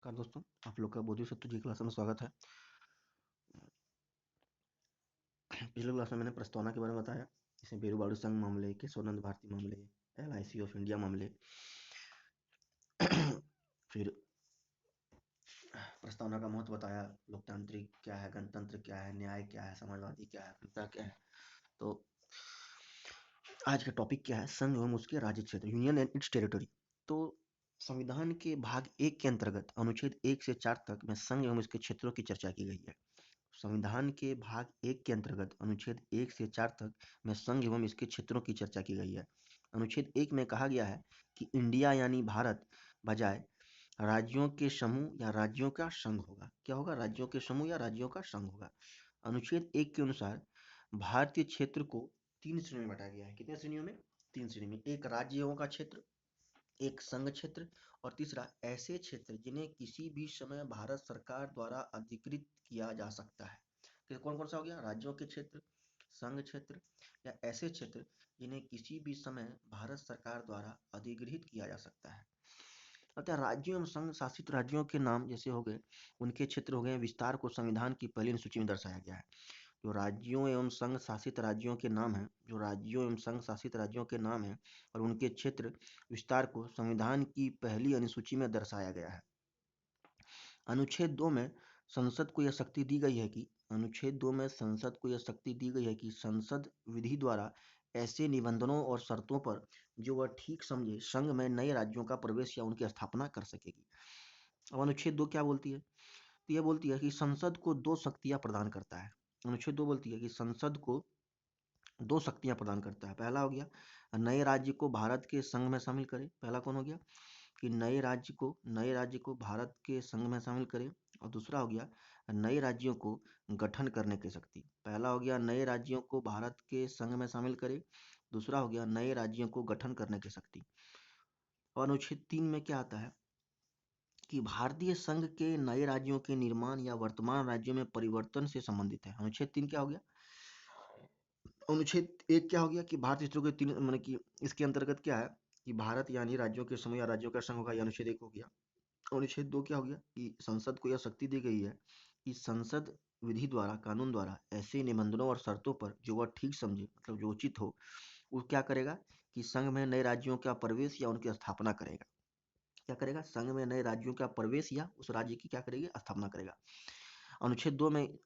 नमस्कार दोस्तों, आप लोग का बोधिसत्व जी क्लास में स्वागत है। पिछले क्लास में मैंने प्रस्तावना के बारे में बताया, इसमें बेरूबाड़ू संघ मामले, केशवानंद भारती मामले, LIC ऑफ इंडिया मामले। फिर प्रस्तावना का महत्व बताया, लोकतांत्रिक क्या है, गणतंत्र क्या है, न्याय क्या है, समाजवादी क्या है, पिता क्या है। तो आज का टॉपिक क्या है? संघ एवं उसके राज्य क्षेत्र, यूनियन एंड इट्स टेरिटरी। तो संविधान के भाग 1 के अंतर्गत अनुच्छेद 1 से 4 तक में संघ एवं इसके क्षेत्रों की चर्चा की गई है। संविधान के भाग 1 के अंतर्गत अनुच्छेद 1 से 4 तक में संघ एवं इसके क्षेत्रों की चर्चा की गई है। अनुच्छेद 1 में कहा गया है कि इंडिया यानी भारत बजाय राज्यों के समूह या राज्यों का संघ होगा। क्या होगा? राज्यों के समूह या राज्यों का संघ होगा। अनुच्छेद 1 के अनुसार भारतीय क्षेत्र को 3 श्रेणियों में बांटा गया है। कितने श्रेणियों में? 3 श्रेणी में। एक राज्यों का क्षेत्र, एक संघ क्षेत्र और तीसरा ऐसे क्षेत्र जिन्हें किसी भी समय भारत सरकार द्वारा अधिकृत किया जा सकता है। तो कौन कौन सा हो गया? राज्यों के क्षेत्र, संघ क्षेत्र या ऐसे क्षेत्र जिन्हें किसी भी समय भारत सरकार द्वारा अधिगृहित किया जा सकता है। अतः राज्यों एवं संघ शासित राज्यों के नाम जैसे हो गए, उनके क्षेत्र हो गए। विस्तार को संविधान की पहली सूची में दर्शाया गया है। जो राज्यों एवं संघ शासित राज्यों के नाम हैं, जो राज्यों एवं संघ शासित राज्यों के नाम हैं और उनके क्षेत्र विस्तार को संविधान की पहली अनुसूची में दर्शाया गया है। अनुच्छेद 2 में संसद को यह शक्ति दी गई है कि अनुच्छेद 2 में संसद को यह शक्ति दी गई है कि संसद विधि द्वारा ऐसे निबंधनों और शर्तों पर जो वह ठीक समझे संघ में नए राज्यों का प्रवेश या उनकी स्थापना कर सकेगी। अब अनुच्छेद 2 क्या बोलती है? तो यह बोलती है कि संसद को 2 शक्तियां प्रदान करता है। अनुच्छेद 2 बोलती है कि संसद को 2 शक्तियां प्रदान करता है। पहला हो गया नए राज्य को भारत के संघ में शामिल करे। पहला कौन हो गया? कि नए राज्य को भारत के संघ में शामिल करे। और दूसरा हो गया नए राज्यों को गठन करने की शक्ति। पहला हो गया नए राज्यों को भारत के संघ में शामिल करे, दूसरा हो गया नए राज्यों को गठन करने की शक्ति। और अनुच्छेद 3 में क्या आता है कि भारतीय संघ के नए राज्यों के निर्माण या वर्तमान राज्यों में परिवर्तन से संबंधित है। अनुच्छेद 3 क्या हो गया? अनुच्छेद 1 क्या हो गया कि भारतीय क्षेत्रों के 3 माने कि इसके अंतर्गत क्या है कि भारत यानी राज्यों के समूह या राज्यों का संघ होगा। ये अनुच्छेद 1 हो गया। अनुच्छेद 2 क्या हो गया कि संसद को यह शक्ति दी गई है कि संसद विधि द्वारा, कानून द्वारा ऐसे निबंधनों और शर्तों पर जो वह ठीक समझे, मतलब जो उचित हो, वो क्या करेगा कि संघ में नए राज्यों का प्रवेश या उनकी स्थापना करेगा। क्या करेगा? संघ में नए राज्यों का प्रवेश या उस राज्य की क्या करेगी? स्थापना करेगा। अनुच्छेद 2 में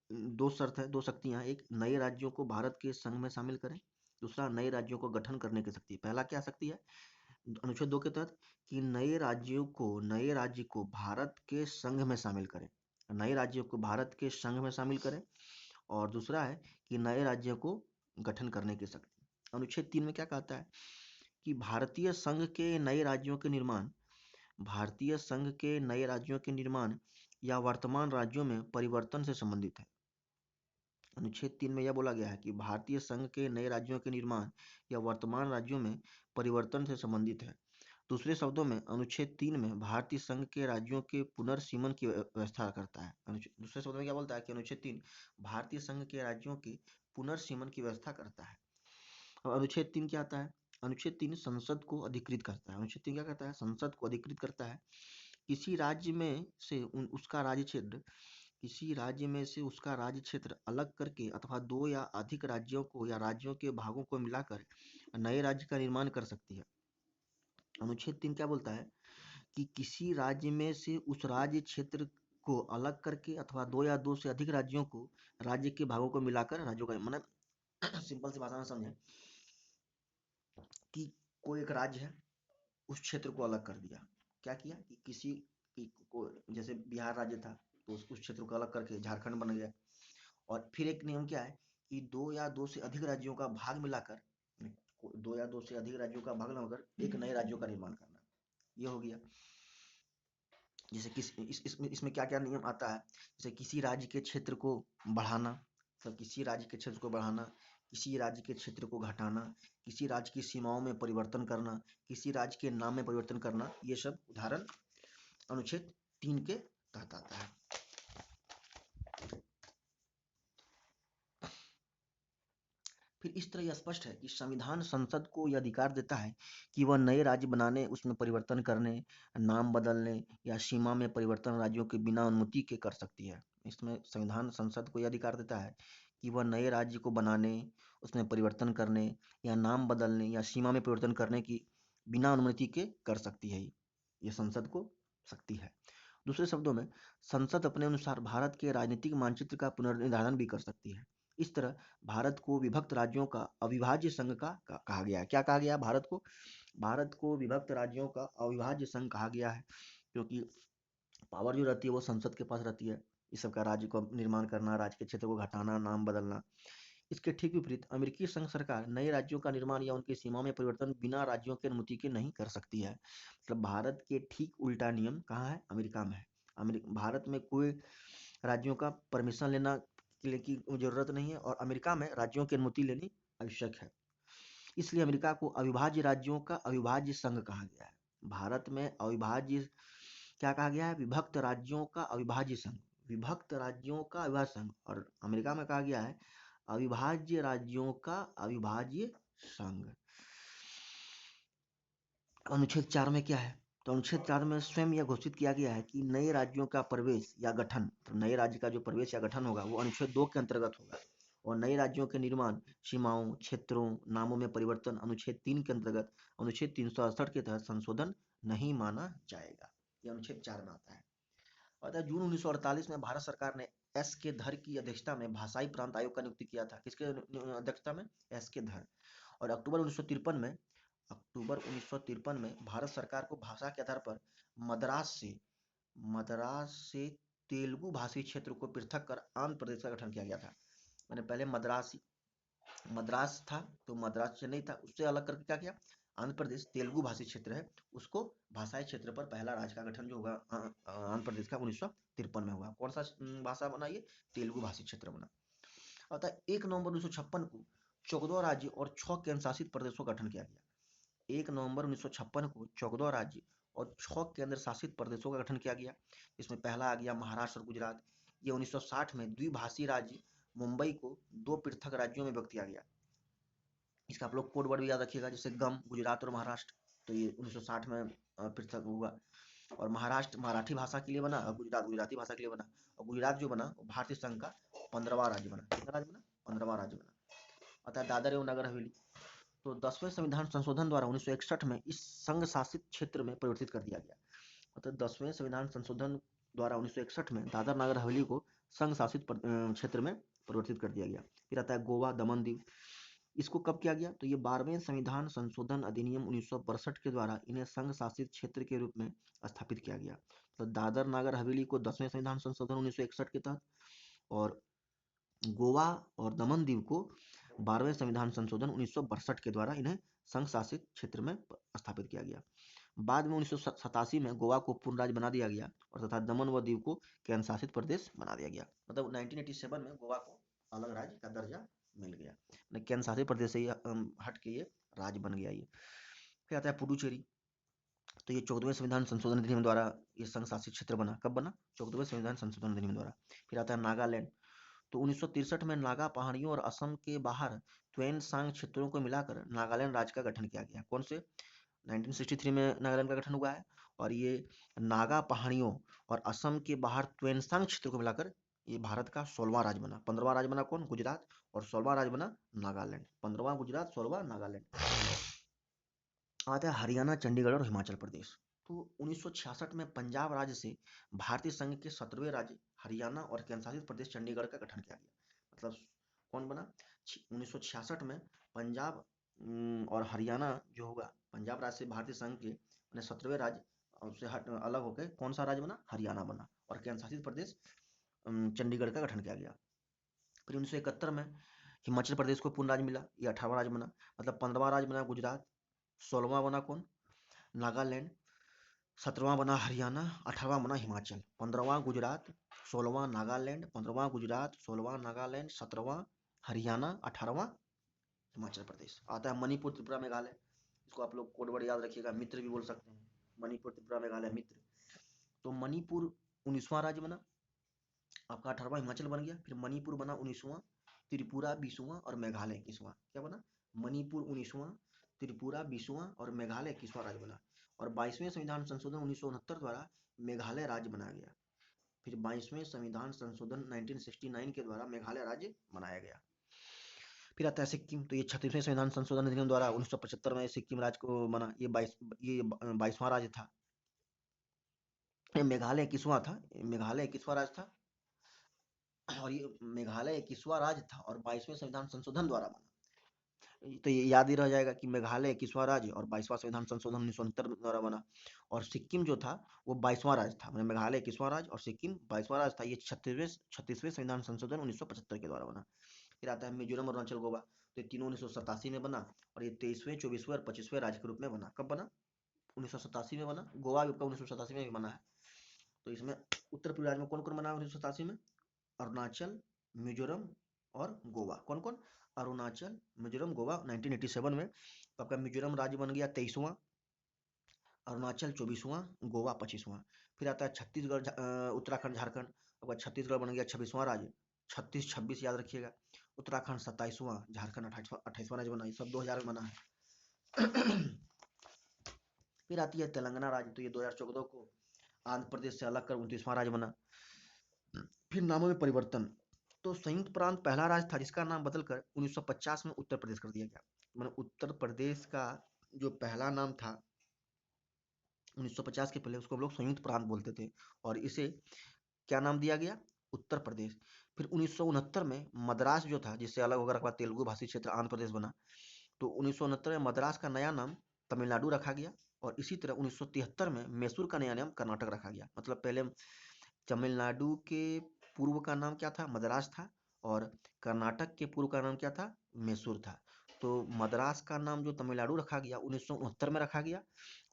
2 शर्त है, 2 शक्तियां। एक नए राज्यों को भारत के संघ में शामिल करें, दूसरा नए राज्यों को गठन करने की शक्ति। पहला क्या शक्ति है अनुच्छेद 2 के तहत कि नए राज्य को भारत के संघ में शामिल करें, नए राज्यों को भारत के संघ में शामिल करें। और दूसरा है कि नए राज्यों को गठन करने की शक्ति। अनुच्छेद 3 में क्या कहता है कि भारतीय संघ के नए राज्यों के निर्माण या वर्तमान राज्यों में परिवर्तन से संबंधित है। अनुच्छेद 3 में यह बोला गया है कि भारतीय संघ के नए राज्यों के निर्माण या वर्तमान राज्यों में परिवर्तन से संबंधित है। दूसरे शब्दों में अनुच्छेद 3 में भारतीय संघ के राज्यों के पुनर्सीमन की व्यवस्था करता है। दूसरे शब्दों में क्या बोलता है कि अनुच्छेद 3 भारतीय संघ के राज्यों के पुनर्सीमन की व्यवस्था करता है। अब अनुच्छेद 3 क्या आता है? अनुच्छेद 3 संसद को अधिकृत करता है। अनुच्छेद 3 क्या करता है? संसद को अधिकृत करता है किसी राज्य में से उसका राज्य क्षेत्र, किसी राज्य में से उसका राज्य क्षेत्र अलग करके अथवा 2 या अधिक राज्यों को या राज्यों के भागों को मिलाकर नए राज्य का निर्माण कर सकती है। अनुच्छेद 3 क्या बोलता है कि किसी राज्य में से उस राज्य क्षेत्र को अलग करके अथवा 2 या 2 से अधिक राज्यों को राज्य के भागों को मिलाकर राज्यों का मतलब सिंपल सी भाषा में समझें कि कोई एक राज्य है, उस क्षेत्र को अलग कर दिया। क्या किया कि किसी को, जैसे बिहार राज्य था तो उस क्षेत्र को अलग करके झारखंड बन गया। और फिर एक नियम क्या है कि 2 या 2 से अधिक राज्यों का भाग मिलाकर, 2 या 2 से अधिक राज्यों का भाग मिलाकर एक नए राज्यों का निर्माण करना। ये हो गया। जैसे इसमें क्या क्या नियम आता है? जैसे किसी राज्य के क्षेत्र को बढ़ाना, मतलब किसी राज्य के क्षेत्र को बढ़ाना, किसी राज्य के क्षेत्र को घटाना, किसी राज्य की सीमाओं में परिवर्तन करना, किसी राज्य के नाम में परिवर्तन करना, ये सब उदाहरण अनुच्छेद 3 के तहत आता है। फिर इस तरह यह स्पष्ट है कि संविधान संसद को यह अधिकार देता है कि वह नए राज्य बनाने, उसमें परिवर्तन करने, नाम बदलने या सीमा में परिवर्तन राज्यों के बिना अनुमति के कर सकती है। इसमें संविधान संसद को यह अधिकार देता है कि वह नए राज्य को बनाने, उसमें परिवर्तन करने या नाम बदलने या सीमा में परिवर्तन करने की बिना अनुमति के कर सकती है। ये संसद को शक्ति है। दूसरे शब्दों में, संसद अपने अनुसार भारत के राजनीतिक मानचित्र का पुनर्निर्धारण भी कर सकती है। इस तरह भारत को विभक्त राज्यों का अविभाज्य संघ कहा गया है। क्या कहा गया है भारत को? भारत को विभक्त राज्यों का अविभाज्य संघ कहा गया है, क्योंकि पावर जो रहती है वो संसद के पास रहती है। इस सब का राज्य को निर्माण करना, राज्य के क्षेत्र को घटाना, नाम बदलना। इसके ठीक विपरीत अमेरिकी संघ सरकार नए राज्यों का निर्माण या उनकी सीमा में परिवर्तन बिना राज्यों की अनुमति के नहीं कर सकती है। मतलब भारत के ठीक उल्टा नियम कहाँ है? अमेरिका में है। भारत में कोई राज्यों का परमिशन लेना की जरूरत नहीं है, और अमेरिका में राज्यों की अनुमति लेनी आवश्यक है। इसलिए अमेरिका को अविभाज्य राज्यों का अविभाज्य संघ कहा गया है। भारत में अविभाज्य क्या कहा गया है? विभक्त राज्यों का अविभाज्य संघ। विभक्त राज्यों का अविभाज्य संघ। और अमेरिका में कहा गया है अविभाज्य राज्यों का अविभाज्य संघ। अनुच्छेद 4 में क्या है? तो अनुच्छेद 4 में स्वयं यह घोषित किया गया है कि नए राज्यों का प्रवेश या गठन, तो नए राज्य का जो प्रवेश या गठन होगा वो अनुच्छेद 2 के अंतर्गत होगा, और नए राज्यों के निर्माण, सीमाओं, क्षेत्रों, नामों में परिवर्तन अनुच्छेद 3 के अंतर्गत अनुच्छेद 368 के तहत संशोधन नहीं माना जाएगा। यह अनुच्छेद 4 में आता है। और जून 1948 में भारत सरकार ने एस के धर की अध्यक्षता में भाषाई प्रांत आयोग का नियुक्ति किया था। किसके अध्यक्षता में? एस के धर। और अक्टूबर 1953 में भारत सरकार को भाषा के आधार पर मद्रास से तेलुगु भाषी क्षेत्र को पृथक कर आंध्र प्रदेश का गठन किया गया था। मैंने पहले मद्रास था, तो मद्रास से नहीं था, उससे अलग करके क्या किया? आंध्र प्रदेश तेलुगु भाषी क्षेत्र है, उसको भाषाई क्षेत्र पर पहला राज्य का गठन जो होगा आंध्र प्रदेश का 1953 में हुआ। कौन सा भाषा बना? ये तेलुगु भाषी क्षेत्र बना। अतः 1 नवंबर 1956 को 14 राज्य और 6 केंद्र शासित प्रदेशों का गठन किया गया। 1 नवंबर 1956 को 14 राज्य और 6 केंद्र शासित प्रदेशों का गठन किया गया। इसमें पहला आ गया महाराष्ट्र और गुजरात। ये 1960 में द्विभाषी राज्य मुंबई को 2 पृथक राज्यों में विभक्त किया गया। इसका आप लोग कोड वर्ड भी याद रखिएगा, जैसे गम, गुजरात और महाराष्ट्र। तो ये 1960 में पृथक हुआ। और महाराष्ट्र मराठी भाषा के लिए बना, और गुजरात गुजराती भाषा के लिए बना। और गुजरात जो बना वो भारतीय संघ का 15वां राज्य बना। कितना राज्य बना? 15वां राज्य बना। अतः दादर एवं नगर हवेली तो 10वें संविधान संशोधन द्वारा 1961 में इस संघ शासित क्षेत्र में परिवर्तित कर दिया गया। मतलब 10वें संविधान संशोधन द्वारा 1961 में दादर नगर हवेली को संघ शासित क्षेत्र में परिवर्तित कर दिया गया। फिर आता है गोवा, दमन, दीव। इसको कब किया गया? तो ये 12वें संविधान संशोधन अधिनियम 1962 के द्वारा इन्हें संघ शासित क्षेत्र के रूप में स्थापित किया गया। तो दादर नगर हवेली को 10वें संविधान संशोधन 1961 के तहत, और गोवा और दमन दीव को 12वें संविधान संशोधन 1962 के द्वारा इन्हें संघ शासित क्षेत्र में स्थापित किया गया। बाद में 1987 में गोवा को पूर्ण राज्य बना दिया गया, और तथा दमन व दीव को केंद्र शासित प्रदेश बना दिया गया। मतलब 1987 में गोवा को अलग राज्य का दर्जा मिल गया, केंद्र शासित प्रदेश से हट के ये राज्य बन गया। ये फिर आता है पुडुचेरी। तो ये 14वें संविधान संशोधन अधिनियम द्वारा ये संघ शासित क्षेत्र बना। कब बना? 14वें संविधान संशोधन अधिनियम द्वारा। फिर आता है नागालैंड। तो 1963 में नागा पहाड़ियों और असम के बाहर त्वेन-सांग क्षेत्रों को मिलाकर नागालैंड राज्य का गठन किया गया। कौन से? 1963 में नागालैंड का गठन हुआ है, और ये नागा पहाड़ियों और असम के बाहर त्वेन-सांग क्षेत्र को मिलाकर ये भारत का 16वां राज्य बना। 15वां राज्य बना कौन? गुजरात। और 16वां राज्य बना नागालैंड। 15वां गुजरात, 16वां नागालैंड। आता है हरियाणा, चंडीगढ़ और हिमाचल प्रदेश। तो 1966 में पंजाब राज्य से भारतीय संघ के 17वें राज्य हरियाणा और केंद्र शासित प्रदेश चंडीगढ़ का गठन किया गया। मतलब कौन बना? 1966 में पंजाब और हरियाणा जो होगा, पंजाब राज्य से भारतीय संघ के 17वें राज्य उससे अलग होकर कौन सा राज्य बना? हरियाणा बना। और केंद्र शासित प्रदेश चंडीगढ़ का गठन किया गया। फिर 1971 में हिमाचल प्रदेश को पूर्ण राज्य मिला, ये 18वां राज्य बना। मतलब 15वां राज्य बना गुजरात, 16वां बना कौन? नागालैंड, 17वां बना हरियाणा, 18वां बना हिमाचल। 15वां गुजरात, 16वां नागालैंड, 15वां गुजरात, 16वां नागालैंड, 17वां हरियाणा, 18वां हिमाचल प्रदेश। आता है मणिपुर, त्रिपुरा, मेघालय। इसको आप लोग कोड वर्ड याद रखिएगा, मित्र भी बोल सकते हैं। मणिपुर, त्रिपुरा, मेघालय, मित्र। तो मणिपुर 19वां राज्य बना, आपका 18वां हिमाचल बन गया। फिर मणिपुर बना 19वां, त्रिपुरा 20वां और मेघालय 21वां। क्या बना? मणिपुर 19वां, त्रिपुरा 20वां और मेघालय 21वां राज्य बना। और 22वें संविधान संशोधन 1969 द्वारा मेघालय राज्य बनाया गया। फिर 22वें संविधान संशोधन 1969 के द्वारा मेघालय राज्य बनाया गया। फिर आता है सिक्किम। तो ये 36वें संविधान संशोधन अधिनियम द्वारा 1975 में सिक्किम राज्य को बना। ये 22वां राज्य था। मेघालय 21वां था। मेघालय 21वां राज्य था, और ये मेघालय 21वां राज्य था और 22वें संविधान संशोधन द्वारा बना। तो ये याद ही रह जाएगा कि मेघालय 21वां राज्य और 22वां संविधान संशोधन 1969 द्वारा बना। और सिक्किम जो था वो 22वां राज्य था। मतलब मेघालय 21वां राज्य और सिक्किम 22वां राज्य था। ये 36वें संविधान संशोधन 1975 के द्वारा बना। फिर आता है मिजोरम, अरुणाचल, गोवा। तो ये तीनों 1987 में बना, और ये 23वें, 24वें और 25वें राज्य के रूप में बना। कब बना? 1987 में बना। गोवा भी 1987 में भी बना है। तो इसमें उत्तर पूर्व राज्य में कौन कौन बना 1987 में? अरुणाचल, मिजोरम और गोवा। कौन कौन? अरुणाचल, मिजोरम, गोवा। 1987 में तो आपका मिजोरम राज्य बन गया 23वां, अरुणाचल 24वां, गोवा 25वां। फिर आता है छत्तीसगढ़, उत्तराखंड, झारखंड। आपका छत्तीसगढ़ बन गया 26वां राज्य। 36 26 याद रखिएगा। उत्तराखंड 27वां, झारखंड 28वां राज्य बना। ये सब 2000 में बना है। फिर आती है तेलंगाना राज्य। तो ये 2014 को आंध्र प्रदेश से अलग कर 29वां राज्य बना। फिर नामों में परिवर्तन। तो संयुक्त प्रांत पहला राज्य था जिसका नाम बदलकर 1950 में उत्तर प्रदेश कर दिया गया। मतलब उत्तर प्रदेश का जो पहला नाम था 1950 के पहले, उसको हम लोग संयुक्त प्रांत बोलते थे, और इसे क्या नाम दिया गया? उत्तर प्रदेश। फिर 1969 में मद्रास जो था, जिससे अलग होकर रखा तेलुगु भाषी क्षेत्र आंध्र प्रदेश बना। तो 1969 में मद्रास का नया नाम तमिलनाडु रखा गया। और इसी तरह 1973 में मैसूर का नया नाम कर्नाटक रखा गया। मतलब पहले तमिलनाडु के पूर्व का नाम क्या था? मद्रास था। और कर्नाटक के पूर्व का नाम क्या था? मैसूर था। तो मद्रास का नाम जो तमिलनाडु रखा गया 1969 में रखा गया,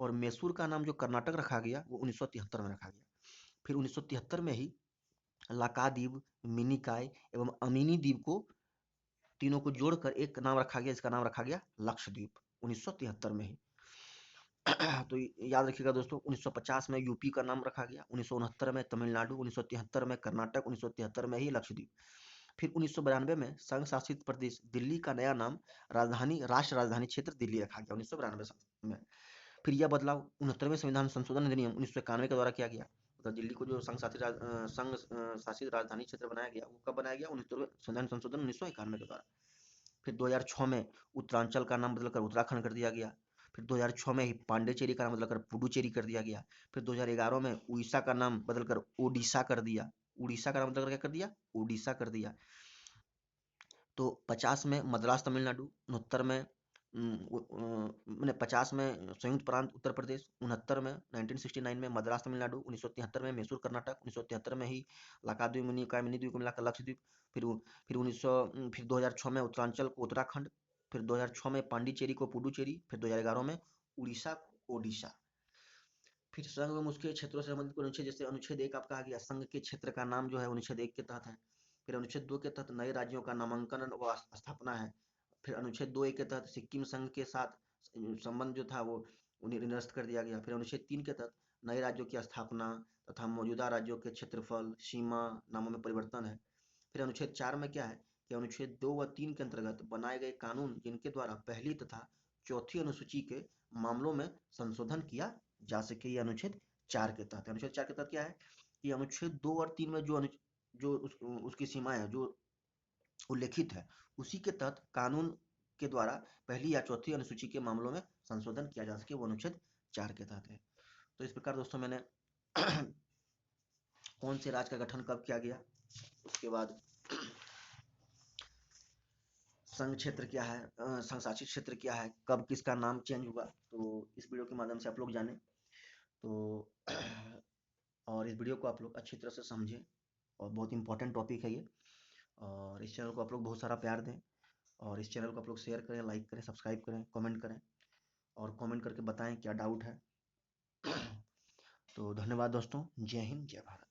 और मैसूर का नाम जो कर्नाटक रखा गया वो 1973 में रखा गया। फिर 1973 में ही लाकाद्वीप, मिनिकॉय एवं अमीनी द्वीप को, तीनों को जोड़कर एक नाम रखा गया, इसका नाम रखा गया लक्षद्वीप, 1973 में ही। तो याद रखिएगा दोस्तों, 1950 में यूपी का नाम रखा गया, 1969 में तमिलनाडु, 1973 में कर्नाटक, 1973 में ही लक्षद्वीप। फिर 1992 में संघ शासित प्रदेश दिल्ली का नया नाम राष्ट्र राजधानी क्षेत्र दिल्ली रखा गया 1992 में। फिर यह बदलाव 69वें संविधान संशोधन अधिनियम 1991 के द्वारा किया गया। तो दिल्ली को जो संघ शासित राजधानी क्षेत्र बनाया गया, वो कब बनाया गया? 69वें संविधान संशोधन 1991 के द्वारा। फिर 2006 में उत्तरांचल का नाम बदलकर उत्तराखंड कर दिया गया। फिर 2006 में ही पांडेचेरी का नाम बदलकर पुडुचेरी कर दिया गया। फिर 2011 में उड़ीसा का नाम बदलकर ओडिशा कर दिया। उड़ीसा का नाम बदलकर क्या कर दिया? ओडिशा कर दिया। तो 50 में मद्रास तमिलनाडु, 69 में मैंने 50 में संयुक्त प्रांत उत्तर प्रदेश, 69 में 1969 में मद्रास तमिलनाडु, 1973 में मैसूर कर्नाटक, 1973 में ही लाकाद्वीप, मिनी द्वीप को मिलाकर लक्षद्वीप। फिर 2006 में उत्तरांचल को उत्तराखंड। फिर 2006 में पांडिचेरी को पुडुचेरी। फिर 2011 में उड़ीसा को ओडिशा। फिर संघ एवं उसके क्षेत्रों से संबंधित अनुच्छेद, जैसे अनुच्छेद 1 आपका आ गया, संघ के क्षेत्र का नाम जो है अनुच्छेद 1 के तहत है। फिर अनुच्छेद 2 के तहत नए राज्यों का नामांकन व स्थापना है। फिर अनुच्छेद 2 के तहत सिक्किम संघ के साथ संबंध जो था वो निरस्त कर दिया गया। फिर अनुच्छेद 3 के तहत नए राज्यों की स्थापना तथा मौजूदा राज्यों के क्षेत्रफल, सीमा, नामों में परिवर्तन है। फिर अनुच्छेद 4 में क्या है कि अनुच्छेद 2 व 3 के अंतर्गत बनाए गए कानून जिनके द्वारा पहली तथा चौथी अनुसूची के मामलों में संशोधन किया जा सके, ये अनुच्छेद 4 के तहत। अनुच्छेद 4 के तहत क्या है कि अनुच्छेद 2 और 3 में उसकी सीमाएं हैं, जो उल्लेखित है, उसी के तहत कानून के द्वारा पहली या चौथी अनुसूची के मामलों में संशोधन किया जा सके, वो अनुच्छेद 4 के तहत है। तो इस प्रकार दोस्तों मैंने कौन से राज्य का गठन कब किया गया, उसके बाद संघ क्षेत्र क्या है, संघ शासित क्षेत्र क्या है, कब किसका नाम चेंज हुआ, तो इस वीडियो के माध्यम से आप लोग जाने। तो और इस वीडियो को आप लोग अच्छी तरह से समझें, और बहुत इंपॉर्टेंट टॉपिक है ये। और इस चैनल को आप लोग बहुत सारा प्यार दें, और इस चैनल को आप लोग शेयर करें, लाइक करें, सब्सक्राइब करें, कमेंट करें, और कमेंट करके बताएं क्या डाउट है। तो धन्यवाद दोस्तों। जय हिंद, जय भारत।